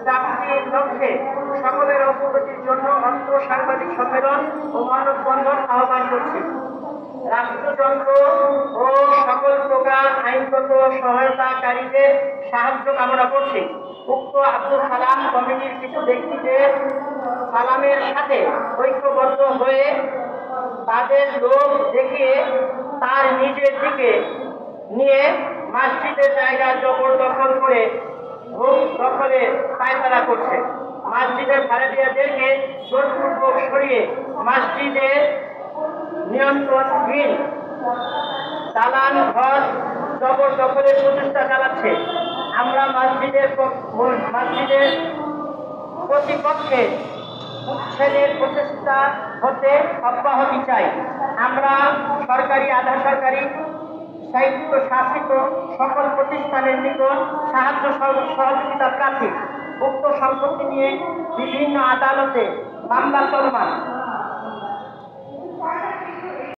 প্রাপ্তির লক্ষ্যে সকলের অগ্রগতির জন্য অন্ত সাংবাদিক সম্মেলন ও মানববন্ধন আহ্বান করছি। রাষ্ট্রযন্ত্র ও সকল প্রকার আইনগত সহায়তাকারীদের সাহায্য কামনা করছি। উক্ত আব্দুল সালাম কমিটির কিছু ব্যক্তিদের সালামের সাথে ঐক্যবদ্ধ হয়ে তাদের লোক দেখিয়ে তার নিজের দিকে নিয়ে মসজিদের জায়গা জবরদখল করে ভোগ দখলে পায়তারা করছে। মসজিদের ভাড়াটিয়াদেরকে জোরপূর্বক সরিয়ে মসজিদের নিয়ন্ত্রণহীন দালান ঘর জবরদখলের প্রচেষ্টা চালাচ্ছে। আমরা মসজিদের প্রতিপক্ষে উচ্ছেদের প্রচেষ্টা হতে অব্যাহতি চাই। আমরা সরকারি আধা সরকারি স্বায়ত্তশাসিত সকল প্রতিষ্ঠানের নিকট সাহায্য সহযোগিতা প্রার্থী। উক্ত সম্পত্তি নিয়ে বিভিন্ন আদালতে মামলা চলমান।